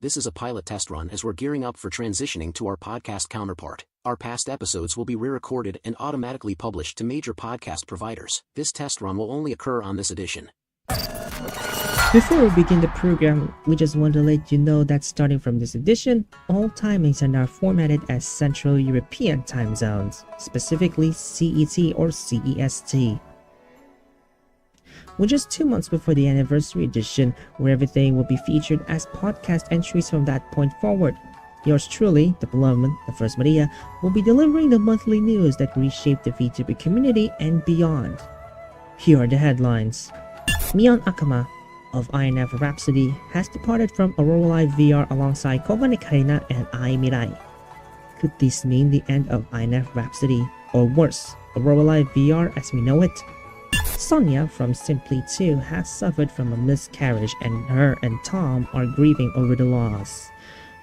this is a pilot test run as we're gearing up for transitioning to our podcast counterpart. Our past episodes will be re-recorded and automatically published to major podcast providers. This test run will only occur on this edition. Before we begin the program, we just want to let you know that starting from this edition, all timings are now formatted as Central European time zones, specifically CET or CEST. We're just 2 months before the anniversary edition, where everything will be featured as podcast entries from that point forward. Yours truly, the beloved, the First Maria, will be delivering the monthly news that reshape the VTuber community and beyond. Here are the headlines. Mion Akuma of INF Rhapsody has departed from Aurora Live VR alongside Kogane Karina and migrate. Could this mean the end of INF Rhapsody, or worse, Aurora Live VR as we know it? Sonya from SimplyTwo has suffered from a miscarriage and her and Tom are grieving over the loss.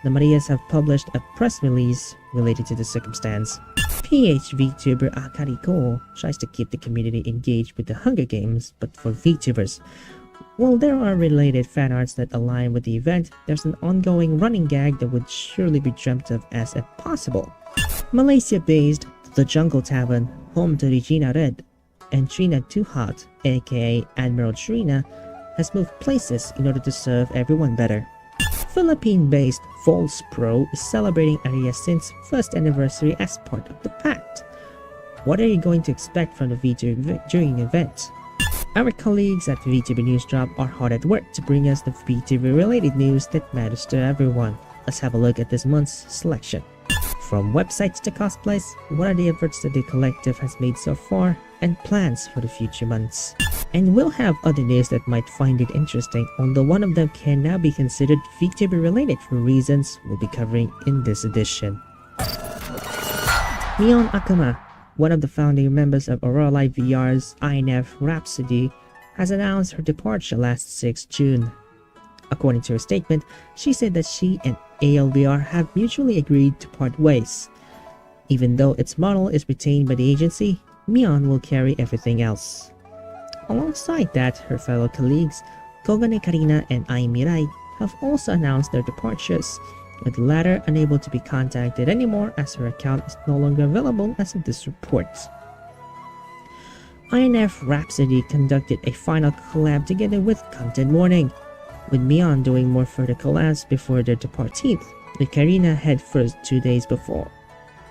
The Marias have published a press release related to the circumstance. PH VTuber Akari tries to keep the community engaged with the Hunger Games, but for VTubers. While there are related fan arts that align with the event, there's an ongoing running gag that would surely be dreamt of as impossible. Malaysia-based The Jungle Tavern, home to Regina Red, and Trina Too Hot, aka Admiral Trina, has moved places in order to serve everyone better. Philippine-based VOLs Pro is celebrating Aria Synth's first anniversary as part of the pact. What are you going to expect from the VTuber during the event? Our colleagues at VTuber NewsDrop are hard at work to bring us the VTuber-related news that matters to everyone. Let's have a look at this month's selection. From websites to cosplays, what are the efforts that the collective has made so far, and plans for the future months? And we'll have other news that might find it interesting, although one of them can now be considered VTuber related for reasons we'll be covering in this edition. Mion Akuma, one of the founding members of Aurora Live VR's INF Rhapsody, has announced her departure last 6 June. According to her statement, she said that she and ALVR have mutually agreed to part ways. Even though its model is retained by the agency, Mion will carry everything else. Alongside that, her fellow colleagues, Kogane Karina and migrate, have also announced their departures, with the latter unable to be contacted anymore as her account is no longer available as of this report. INF Rhapsody conducted a final collab together with Content Warning, with Mion doing more further collabs before their departure, with Karina head first 2 days before.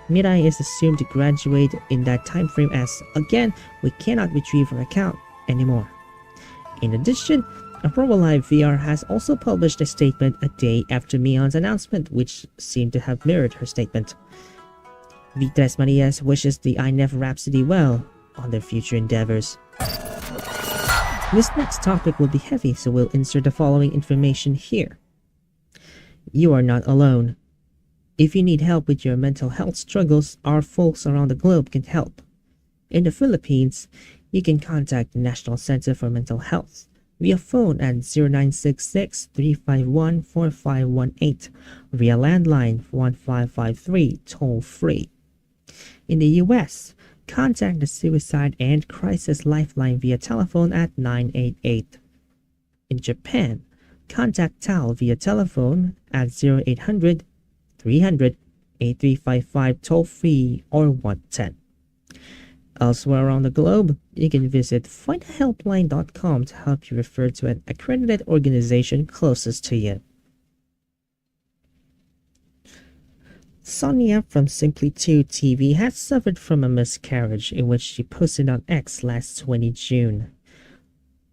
Mirai is assumed to graduate in that time frame as, again, we cannot retrieve her account anymore. In addition, Aurora Live VR has also published a statement a day after Mion's announcement, which seemed to have mirrored her statement. VTresMarias wishes the INF Rhapsody well on their future endeavors. This next topic will be heavy, so we'll insert the following information here. You are not alone. If you need help with your mental health struggles, our folks around the globe can help. In the Philippines, you can contact the National Center for Mental Health via phone at 0966-351-4518, via landline 1553 toll-free. In the US, contact the Suicide and Crisis Lifeline via telephone at 988. In Japan, contact TAL via telephone at 0800 300 8355 toll-free or 110. Elsewhere around the globe, you can visit findahelpline.com to help you refer to an accredited organization closest to you. Sonya from SimplyTwo TV has suffered from a miscarriage in which she posted on X last 20 June.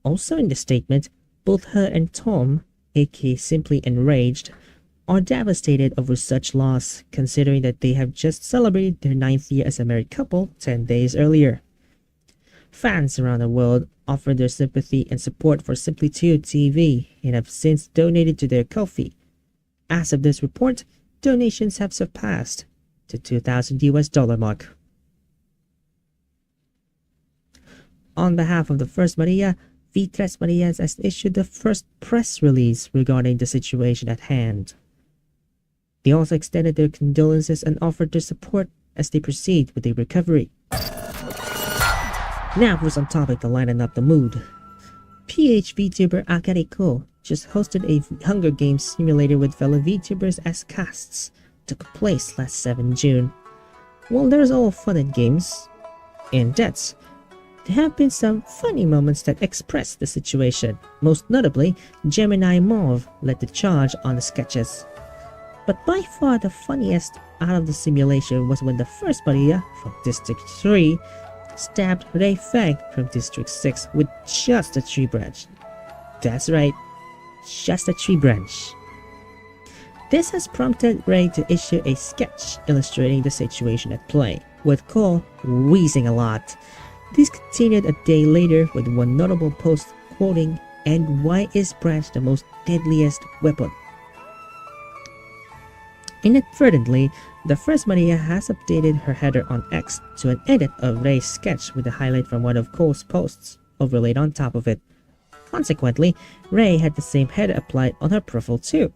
Also in the statement, both her and Tom, aka Simply Enraged, are devastated over such loss, considering that they have just celebrated their 9th year as a married couple 10 days earlier. Fans around the world offer their sympathy and support for SimplyTwo TV and have since donated to their Ko-fi. As of this report, donations have surpassed the $2,000 mark. On behalf of the First Maria, VTresMarias has issued the first press release regarding the situation at hand. They also extended their condolences and offered their support as they proceed with their recovery. Now for some topic to lighten up the mood. PH VTuber Akari just hosted a Hunger Games simulator with fellow VTubers as casts. Took place last 7 June. While there's all fun and games and deaths, there have been some funny moments that express the situation. Most notably, Gemini Mauve led the charge on the sketches. But by far the funniest out of the simulation was when the first Maria from District 3 stabbed Ray Feng from District 6 with just a tree branch. That's right, just a tree branch. This has prompted Ray to issue a sketch illustrating the situation at play, with Cole wheezing a lot. This continued a day later with one notable post quoting, "And why is branch the most deadliest weapon?" Inadvertently, the first Maria has updated her header on X to an edit of Ray's sketch with a highlight from one of Cole's posts overlaid on top of it. Consequently, Ray had the same header applied on her profile too.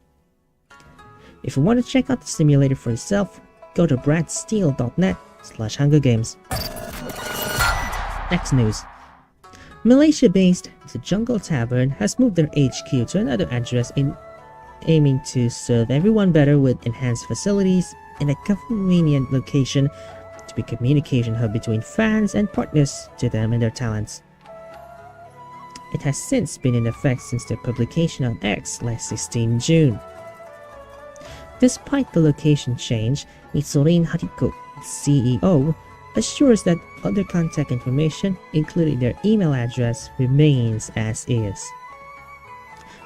If you want to check out the simulator for yourself, go to bradsteel.net/hungergames. Next news. Malaysia-based The Jungle Tavern has moved their HQ to another address aiming to serve everyone better with enhanced facilities and a convenient location to be a communication hub between fans and partners to them and their talents. It has since been in effect since their publication on X last 16 June. Despite the location change, Itsurin Hariko, CEO, assures that other contact information, including their email address, remains as is.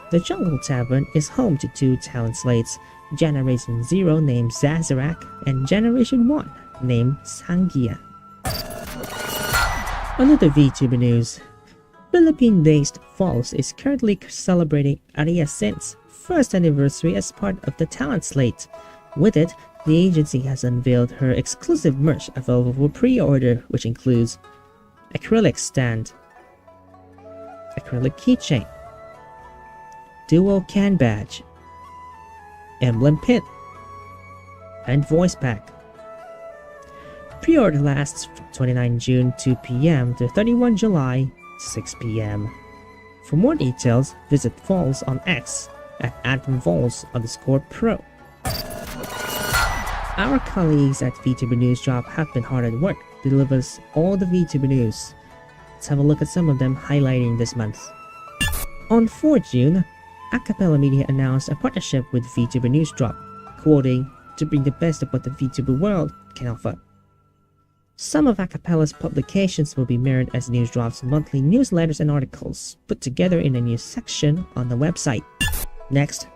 The Jungle Tavern is home to 2 talent slates, Generation 0 named Zazarak and Generation 1 named Sangia. Another VTuber news. Philippine-based VOLs is currently celebrating Aria Synth's first anniversary as part of the talent slate. With it, the agency has unveiled her exclusive merch available for pre-order, which includes acrylic stand, acrylic keychain, duo can badge, emblem pin, and voice pack. Pre-order lasts from 29 June 2 p.m. to 31 July 6 p.m. For more details, visit VOLs on X at @VOLs_pro. Our colleagues at VTuber NewsDrop have been hard at work to deliver us all the VTuber news. Let's have a look at some of them highlighting this month. On 4 June, Acapella Media announced a partnership with VTuber NewsDrop, quoting, "to bring the best of what the VTuber world can offer." Some of Acapella's publications will be mirrored as NewsDrop's monthly newsletters and articles, put together in a news section on the website. Next,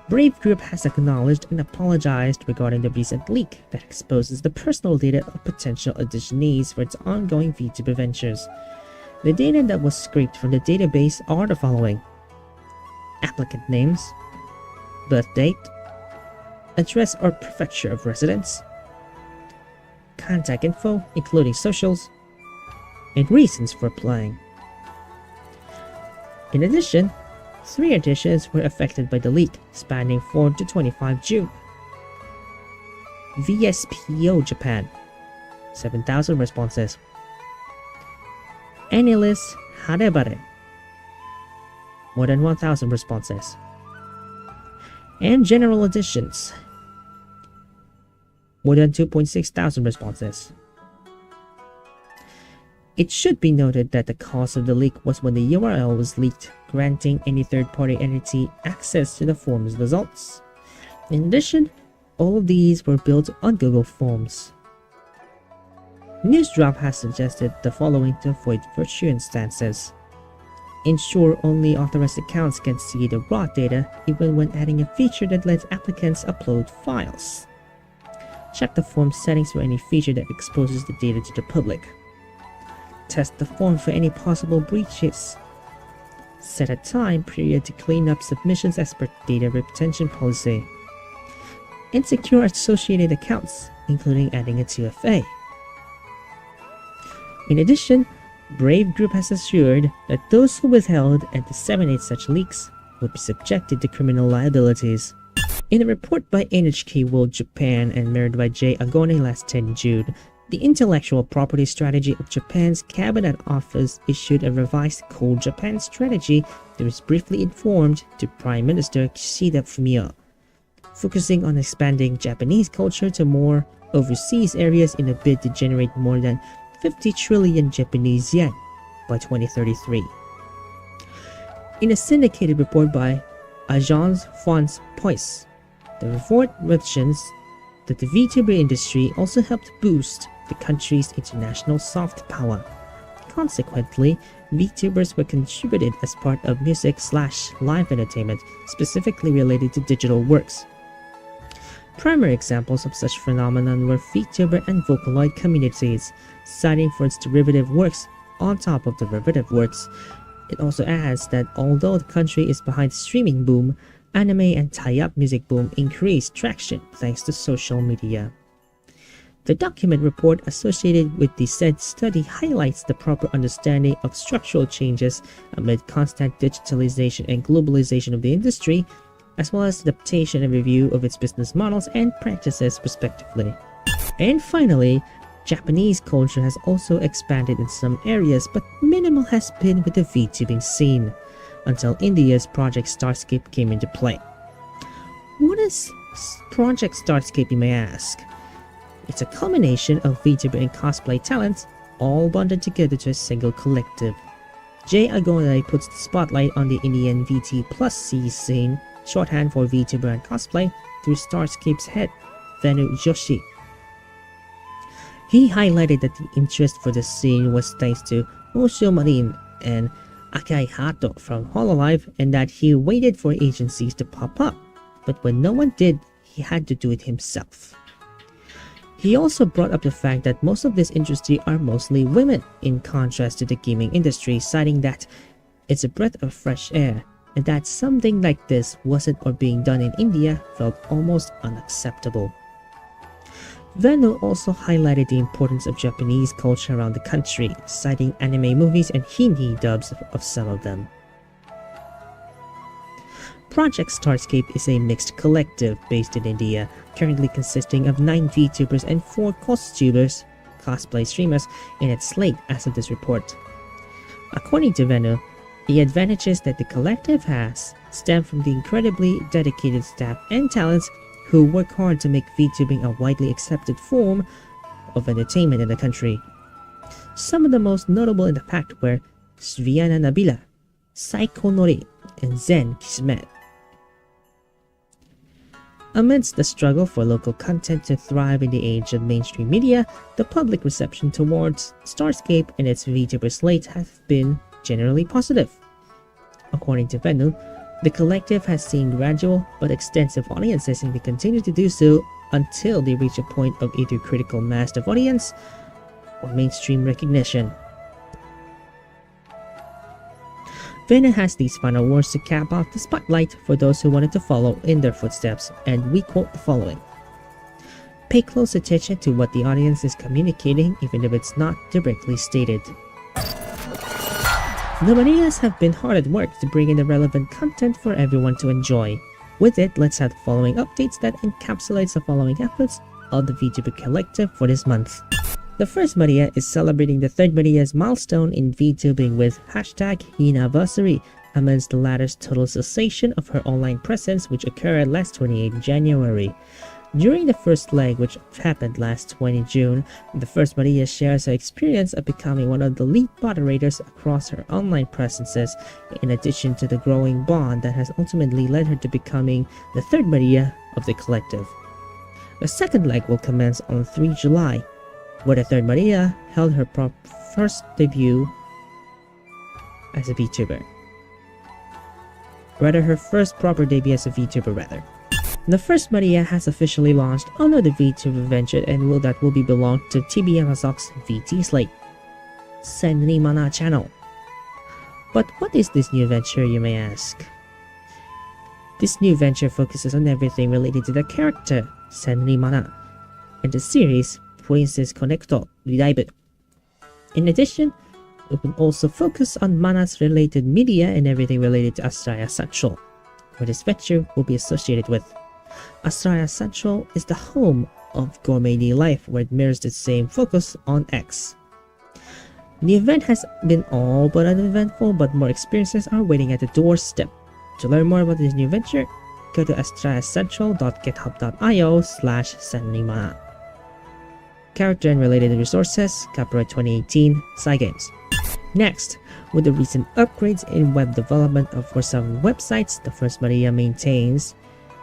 Brave Group has acknowledged and apologized regarding the recent leak that exposes the personal data of potential auditionees for its ongoing VTuber ventures. The data that was scraped from the database are the following: applicant names, birth date, address or prefecture of residence, contact info including socials, and reasons for applying. In addition, 3 auditions were affected by the leak, spanning 4 to 25 June. VSPO Japan, 7,000 responses. Annelies Harebare, more than 1,000 responses. And general auditions, more than 2,600 responses. It should be noted that the cause of the leak was when the URL was leaked, granting any third-party entity access to the form's results. In addition, all of these were built on Google Forms. NewsDrop has suggested the following to avoid virtue instances. Ensure only authorized accounts can see the raw data even when adding a feature that lets applicants upload files. Check the form settings for any feature that exposes the data to the public. Test the form for any possible breaches. Set a time period to clean up submissions as per data retention policy. And secure associated accounts, including adding a 2FA. In addition, Brave Group has assured that those who withheld and disseminate such leaks will be subjected to criminal liabilities. In a report by NHK World Japan and mirrored by J. Agone last 10 June, The intellectual property strategy of Japan's Cabinet Office issued a revised Code Japan strategy that was briefly informed to Prime Minister Kishida Fumio, focusing on expanding Japanese culture to more overseas areas in a bid to generate more than 50 trillion Japanese yen by 2033. In a syndicated report by Agence France-Presse, the report mentions that the VTuber industry also helped boost the country's international soft power. Consequently, VTubers were contributed as part of music/live entertainment, specifically related to digital works. Primary examples of such phenomenon were VTuber and Vocaloid communities, citing for its derivative works on top of derivative works. It also adds that although the country is behind streaming boom, anime and tie-up music boom increased traction thanks to social media. The document report associated with the said study highlights the proper understanding of structural changes amid constant digitalization and globalization of the industry, as well as adaptation and review of its business models and practices respectively. And finally, Japanese culture has also expanded in some areas, but minimal has been with the VTubing scene, until India's Project Starscape came into play. What is Project Starscape, you may ask? It's a combination of VTuber and cosplay talents, all bonded together to a single collective. Jay Agonai puts the spotlight on the Indian VT+C scene, shorthand for VTuber and cosplay, through Starscape's head, Venu Joshi. He highlighted that the interest for the scene was thanks to Osho Marin and Akai Hato from Hololive, and that he waited for agencies to pop up, but when no one did, he had to do it himself. He also brought up the fact that most of this industry are mostly women, in contrast to the gaming industry, citing that it's a breath of fresh air, and that something like this wasn't or being done in India felt almost unacceptable. Venu also highlighted the importance of Japanese culture around the country, citing anime movies and Hindi dubs of some of them. Project Starscape is a mixed collective based in India, currently consisting of 9 VTubers and 4 costumers, cosplay streamers, in its slate as of this report. According to Venu, the advantages that the collective has stem from the incredibly dedicated staff and talents who work hard to make VTubing a widely accepted form of entertainment in the country. Some of the most notable in the pact were Sviana Nabila, Saiko Nori, and Zen Kismet. Amidst the struggle for local content to thrive in the age of mainstream media, the public reception towards Starscape and its VTuber slate has been generally positive. According to Venu, the collective has seen gradual but extensive audiences and will continue to do so until they reach a point of either critical mass of audience or mainstream recognition. Venu has these final words to cap off the spotlight for those who wanted to follow in their footsteps, and we quote the following: "Pay close attention to what the audience is communicating, even if it's not directly stated." The Marias have been hard at work to bring in the relevant content for everyone to enjoy. With it, let's have the following updates that encapsulates the following efforts of the VTuber Collective for this month. The first Maria is celebrating the third Maria's milestone in VTubing with #Hinaversary, amidst the latter's total cessation of her online presence, which occurred last 28 January. During the first leg, which happened last 20 June, the first Maria shares her experience of becoming one of the lead moderators across her online presences, in addition to the growing bond that has ultimately led her to becoming the third Maria of the collective. The second leg will commence on 3 July, where the third Maria held her first debut as a VTuber. Her first proper debut as a VTuber rather. The first Maria has officially launched another VTuber venture that will be belong to TB Amazok's VT slate, Senri Mana channel. But what is this new venture, you may ask? This new venture focuses on everything related to the character, Senri Mana, and the series, Princess Connecto Revive. In addition, it will also focus on Mana's related media and everything related to Aria Central, where this venture will be associated with. Aria Central is the home of gourmet life, where it mirrors the same focus on X. The event has been all but uneventful, but more experiences are waiting at the doorstep. To learn more about this new venture, go to astraeascentral.github.io/senrima. Character and related resources, copyright 2018, Cygames. Next, with the recent upgrades in web development for some websites, the First Maria maintains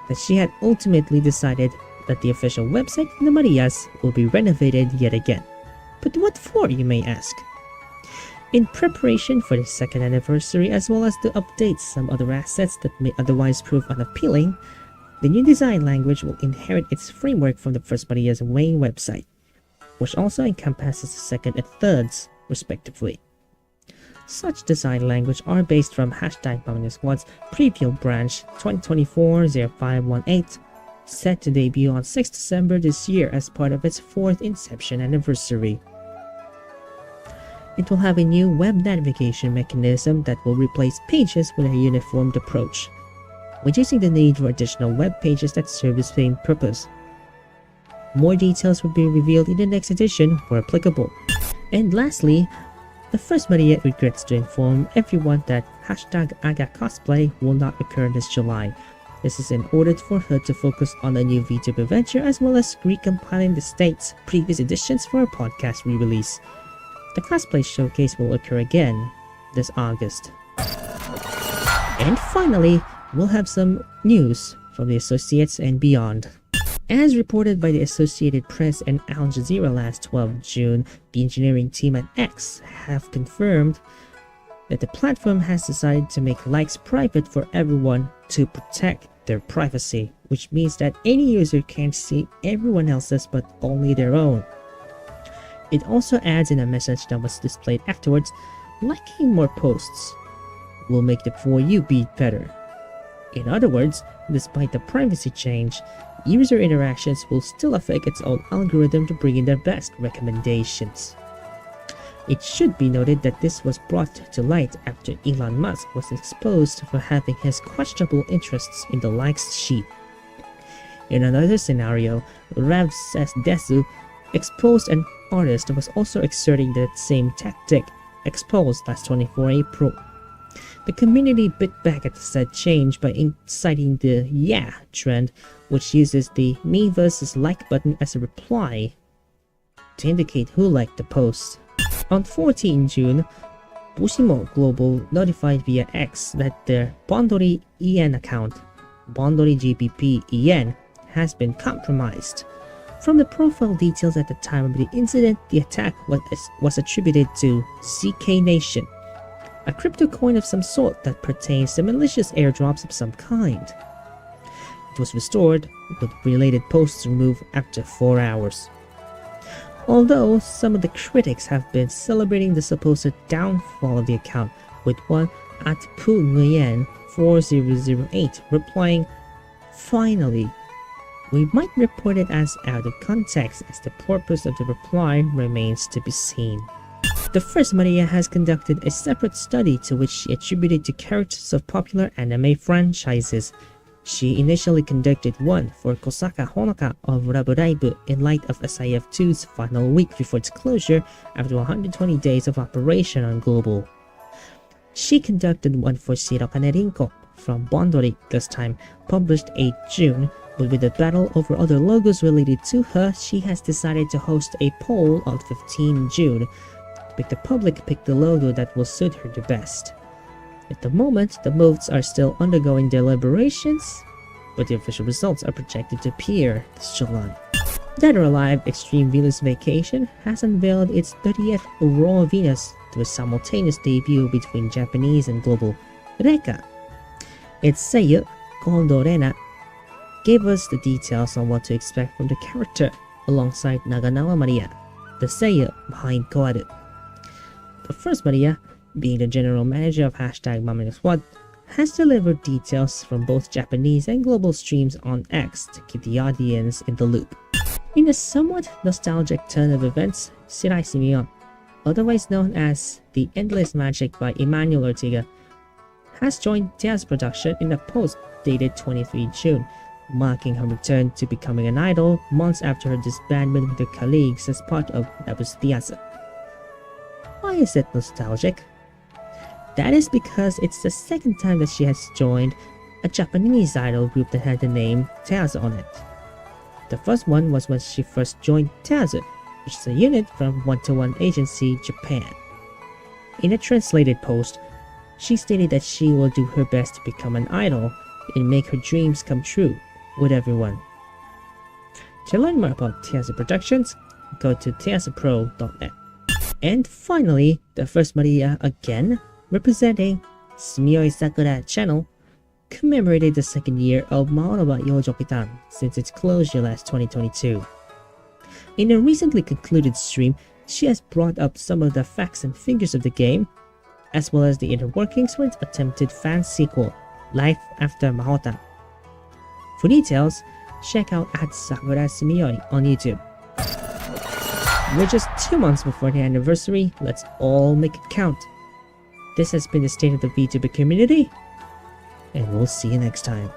that she had ultimately decided that the official website for the Marias will be renovated yet again. But what for, you may ask? In preparation for the second anniversary, as well as to update some other assets that may otherwise prove unappealing, the new design language will inherit its framework from the First Maria's main website, which also encompasses the second and thirds, respectively. Such design language are based from #MamiaSquad's preview branch 2024-0518, set to debut on 6 December this year as part of its 4th inception anniversary. It will have a new web navigation mechanism that will replace pages with a uniformed approach, reducing the need for additional web pages that serve the same purpose. More details will be revealed in the next edition where applicable. And lastly, the First Maria regrets to inform everyone that #Aga cosplay will not occur this July. This is in order for her to focus on a new VTuber venture, as well as recompiling the state's previous editions for a podcast re-release. The cosplay showcase will occur again this August. And finally, we'll have some news from the Associates and beyond. As reported by the Associated Press and Al Jazeera last 12 June, the engineering team at X have confirmed that the platform has decided to make likes private for everyone to protect their privacy, which means that any user can't see everyone else's but only their own. It also adds in a message that was displayed afterwards: liking more posts will make the For You beat better. In other words, despite the privacy change, user interactions will still affect its own algorithm to bring in their best recommendations. It should be noted that this was brought to light after Elon Musk was exposed for having his questionable interests in the likes sheet. In another scenario, Rav says Desu exposed an artist was also exerting that same tactic, exposed last 24 April. The community bit back at the said change by inciting the "yeah" trend, which uses the me versus like button as a reply to indicate who liked the post. On 14 June, Bushimo Global notified via X that their Bondori EN account, Bondori GBP EN, has been compromised. From the profile details at the time of the incident, the attack was attributed to CK Nation, a crypto coin of some sort that pertains to malicious airdrops of some kind. It was restored, with related posts removed after 4 hours. Although some of the critics have been celebrating the supposed downfall of the account, with one at Pu Nguyen 4008 replying, "Finally." We might report it as out of context, as the purpose of the reply remains to be seen. The First Maria has conducted a separate study to which she attributed to characters of popular anime franchises. She initially conducted one for Kosaka Honoka of Love Live in light of SIF2's final week before its closure after 120 days of operation on Global. She conducted one for Shirokane Rinko from Bondori, this time published 8 June, but with the battle over other logos related to her, she has decided to host a poll on 15 June to make the public pick the logo that will suit her the best. At the moment, the votes are still undergoing deliberations, but the official results are projected to appear this July. Dead or Alive Extreme Venus Vacation has unveiled its 30th Aurora Venus through a simultaneous debut between Japanese and global Reka. Its seiyu, Kondo Rena, gave us the details on what to expect from the character, alongside Naganawa Maria, the seiyu behind Koaru. The First Maria, being the general manager of #MamiaSquad, has delivered details from both Japanese and global streams on X to keep the audience in the loop. In a somewhat nostalgic turn of events, Shirai Mion, otherwise known as The Endless Magic by Emmanuel Ortega, has joined Tea's production in a post dated 23 June, marking her return to becoming an idol months after her disbandment with her colleagues as part of Labus Theater. Why is it nostalgic? That is because it's the second time that she has joined a Japanese idol group that had the name Teazu on it. The first one was when she first joined Teazu, which is a unit from 1-to-1 Agency Japan. In a translated post, she stated that she will do her best to become an idol and make her dreams come true with everyone. To learn more about Teazu Productions, go to teazupro.net. And finally, the first Maria again, representing Sumioi Sakura channel, commemorated the second year of Maonoba Yojo-kitan since its closure last 2022. In a recently concluded stream, she has brought up some of the facts and figures of the game, as well as the inner workings for its attempted fan sequel, Life After Mahotan. For details, check out @Sakura Sumioi on YouTube. We're just 2 months before the anniversary, let's all make it count. This has been the state of the VTuber community, and we'll see you next time.